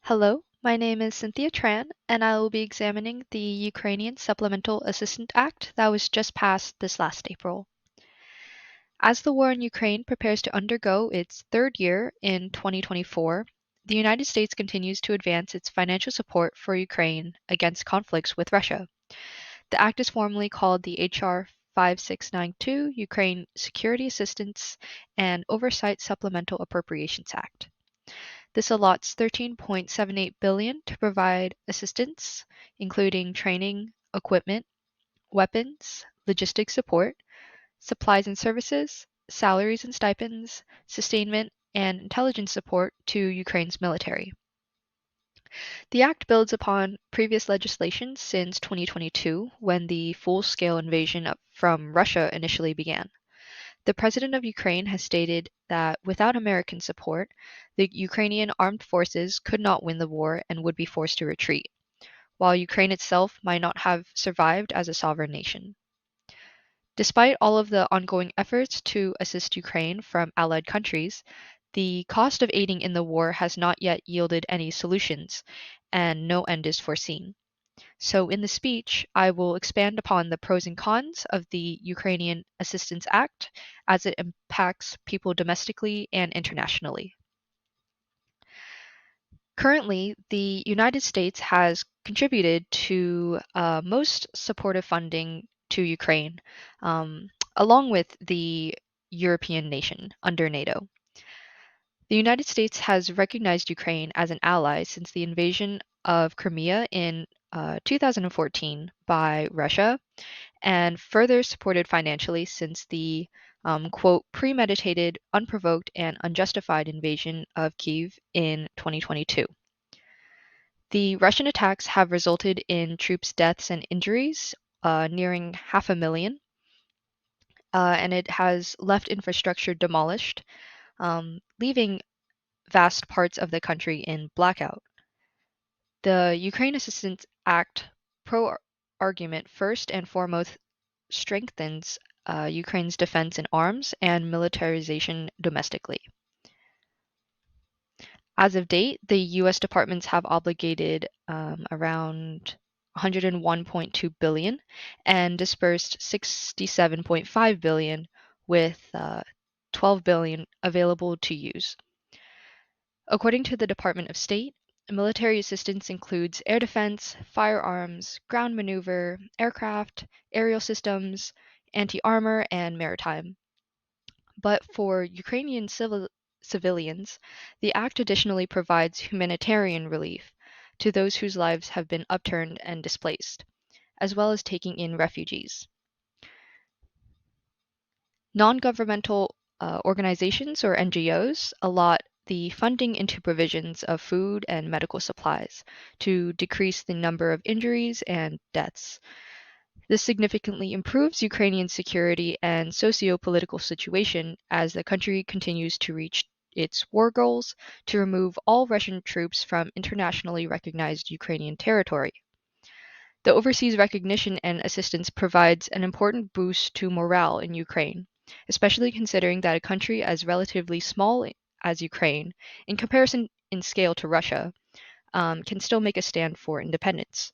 Hello, my name is Cynthia Tran, and I will be examining the Ukrainian Supplemental Assistance Act that was just passed this last April. As the war in Ukraine prepares to undergo its third year in 2024, the United States continues to advance its financial support for Ukraine against conflicts with Russia. The act is formally called the H.R. 5692 Ukraine Security Assistance and Oversight Supplemental Appropriations Act. This allots 13.78 billion to provide assistance, including training, equipment, weapons, logistics support, supplies and services, salaries and stipends, sustainment, and intelligence support to Ukraine's military. The act builds upon previous legislation since 2022, when the full-scale invasion from Russia initially began. The president of Ukraine has stated that without American support, the Ukrainian armed forces could not win the war and would be forced to retreat, while Ukraine itself might not have survived as a sovereign nation. Despite all of the ongoing efforts to assist Ukraine from allied countries, the cost of aiding in the war has not yet yielded any solutions, and no end is foreseen. So, in the speech, I will expand upon the pros and cons of the Ukrainian Assistance Act as it impacts people domestically and internationally. Currently, the United States has contributed to most supportive funding to Ukraine, along with the European nation under NATO. The United States has recognized Ukraine as an ally since the invasion of Crimea in 2014 by Russia, and further supported financially since the quote, premeditated, unprovoked, and unjustified invasion of Kyiv in 2022. The Russian attacks have resulted in troops' deaths and injuries, nearing 500,000, and it has left infrastructure demolished, leaving vast parts of the country in blackout. The Ukraine Assistance Act pro argument first and foremost strengthens Ukraine's defense in arms and militarization domestically. As of date, the U.S. departments have obligated around 101.2 billion and dispersed 67.5 billion, with 12 billion available to use. According to the Department of State, military assistance includes air defense, firearms, ground maneuver, aircraft, aerial systems, anti-armor, and maritime. But for Ukrainian civilians, the act additionally provides humanitarian relief to those whose lives have been upturned and displaced, as well as taking in refugees. Non-governmental organizations, or NGOs, allot the funding into provisions of food and medical supplies to decrease the number of injuries and deaths. This significantly improves Ukrainian security and socio-political situation as the country continues to reach its war goals to remove all Russian troops from internationally recognized Ukrainian territory. The overseas recognition and assistance provides an important boost to morale in Ukraine, especially considering that a country as relatively small as Ukraine, in comparison in scale to Russia, can still make a stand for independence.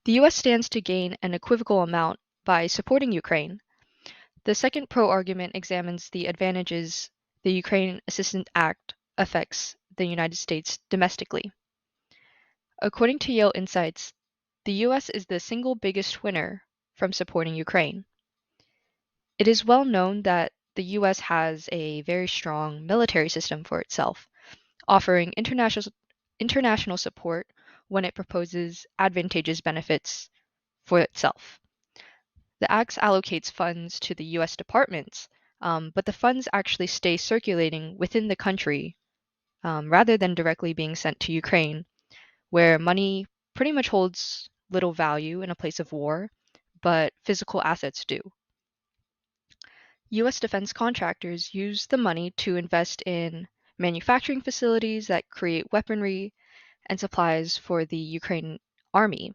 The US stands to gain an equivocal amount by supporting Ukraine. The second pro-argument examines the advantages the Ukraine Assistance Act affects the United States domestically. According to Yale Insights, the US is the single biggest winner from supporting Ukraine. It is well known that the US has a very strong military system for itself, offering international support when it proposes advantageous benefits for itself. The Act allocates funds to the US departments, but the funds actually stay circulating within the country rather than directly being sent to Ukraine, where money pretty much holds little value in a place of war, but physical assets do. US defense contractors use the money to invest in manufacturing facilities that create weaponry and supplies for the Ukraine army.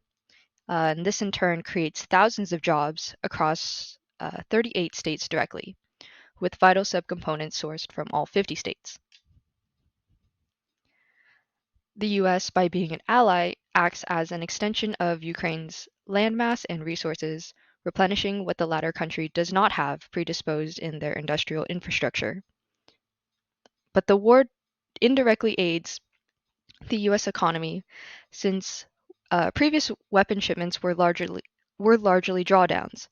And this in turn creates thousands of jobs across 38 states directly, with vital subcomponents sourced from all 50 states. The US, by being an ally, acts as an extension of Ukraine's landmass and resources, replenishing what the latter country does not have predisposed in their industrial infrastructure. But the war indirectly aids the US economy since previous weapon shipments were largely drawdowns,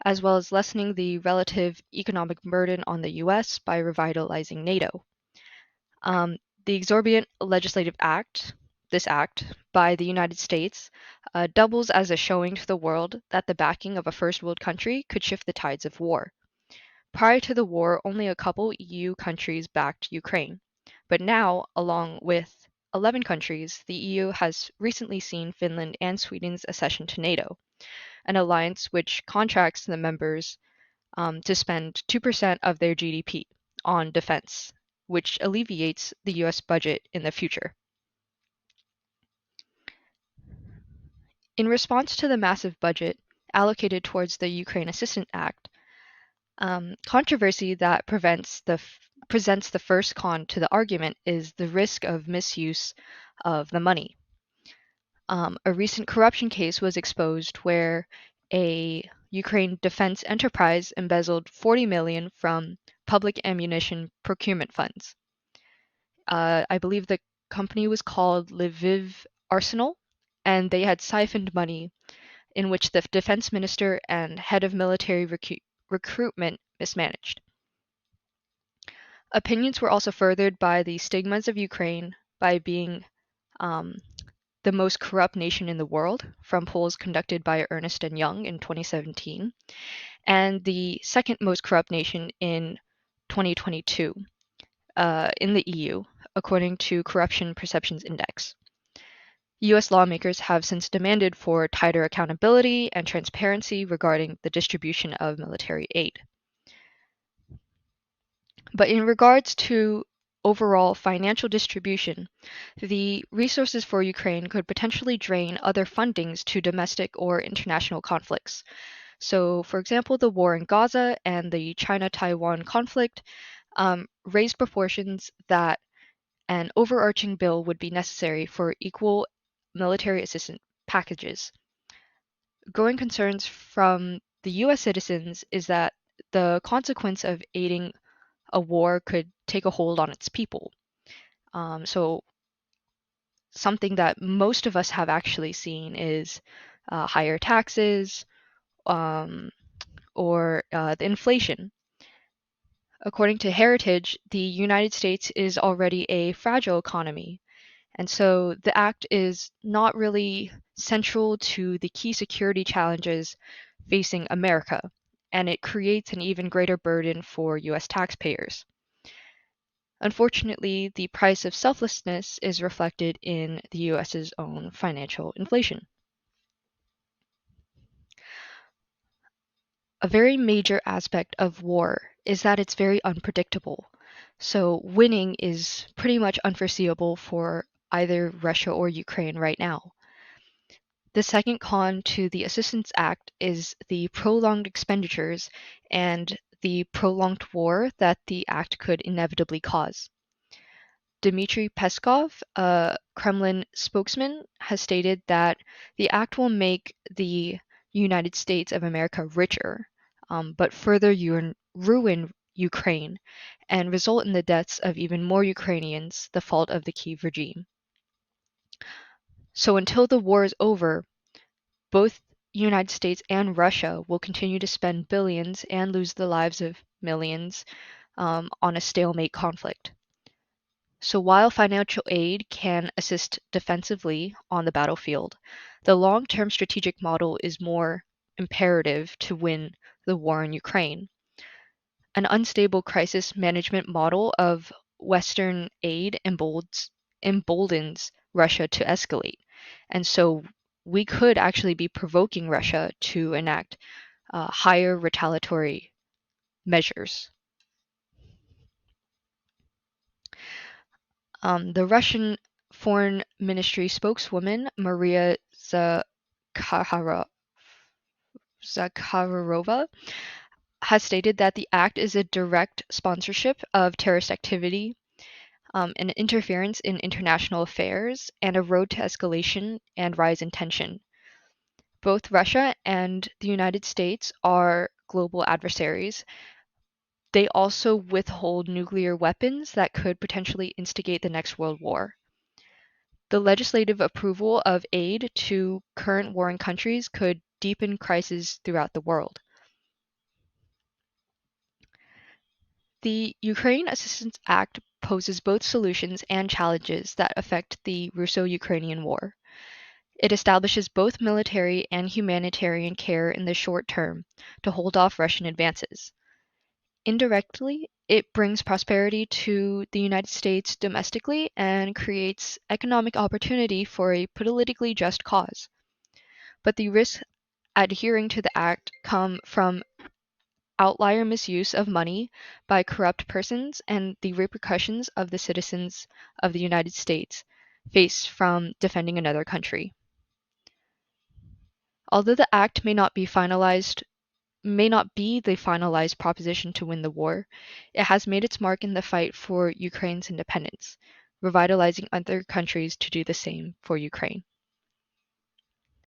as well as lessening the relative economic burden on the US by revitalizing NATO. Um, the exorbitant legislative act, this act, by the United States doubles as a showing to the world that the backing of a first world country could shift the tides of war. Prior to the war, only a couple EU countries backed Ukraine. But now, along with 11 countries, the EU has recently seen Finland and Sweden's accession to NATO, an alliance which contracts the members to spend 2% of their GDP on defense, which alleviates the US budget in the future. In response to the massive budget allocated towards the Ukraine Assistance Act, controversy that presents the first con to the argument is the risk of misuse of the money. A recent corruption case was exposed where a Ukraine defense enterprise embezzled 40 million from public ammunition procurement funds. I believe the company was called Lviv Arsenal, and they had siphoned money in which the defense minister and head of military recruitment mismanaged. Opinions were also furthered by the stigmas of Ukraine by being um, the most corrupt nation in the world, from polls conducted by Ernst & Young in 2017, and the second most corrupt nation in 2022 in the EU, according to Corruption Perceptions Index. US lawmakers have since demanded for tighter accountability and transparency regarding the distribution of military aid. But in regards to overall financial distribution, the resources for Ukraine could potentially drain other fundings to domestic or international conflicts. So, for example, the war in Gaza and the China-Taiwan conflict raised proportions that an overarching bill would be necessary for equal military assistance packages. Growing concerns from the US citizens is that the consequence of aiding a war could take a hold on its people. So something that most of us have actually seen is higher taxes or the inflation. According to Heritage, the United States is already a fragile economy, and so the act is not really central to the key security challenges facing America, and it creates an even greater burden for US taxpayers. Unfortunately, the price of selflessness is reflected in the US's own financial inflation. A very major aspect of war is that it's very unpredictable. So winning is pretty much unforeseeable for either Russia or Ukraine right now. The second con to the Assistance Act is the prolonged expenditures and the prolonged war that the act could inevitably cause. Dmitry Peskov, a Kremlin spokesman, has stated that the act will make the United States of America richer, but further ruin Ukraine and result in the deaths of even more Ukrainians, the fault of the Kyiv regime. So until the war is over, both United States and Russia will continue to spend billions and lose the lives of millions on a stalemate conflict. So while financial aid can assist defensively on the battlefield, the long-term strategic model is more imperative to win the war in Ukraine. An unstable crisis management model of Western aid emboldens Russia to escalate. And so we could actually be provoking Russia to enact higher retaliatory measures. The Russian Foreign Ministry spokeswoman Maria Zakharova has stated that the act is a direct sponsorship of terrorist activity, an interference in international affairs, and a road to escalation and rise in tension. Both Russia and the United States are global adversaries. They also withhold nuclear weapons that could potentially instigate the next world war. The legislative approval of aid to current warring countries could deepen crises throughout the world. The Ukraine Assistance Act poses both solutions and challenges that affect the Russo-Ukrainian War. It establishes both military and humanitarian care in the short term to hold off Russian advances. Indirectly, it brings prosperity to the United States domestically and creates economic opportunity for a politically just cause. But the risks adhering to the act come from outlier misuse of money by corrupt persons and the repercussions of the citizens of the United States face from defending another country. Although the act may not be the finalized proposition to win the war, it has made its mark in the fight for Ukraine's independence, revitalizing other countries to do the same for Ukraine.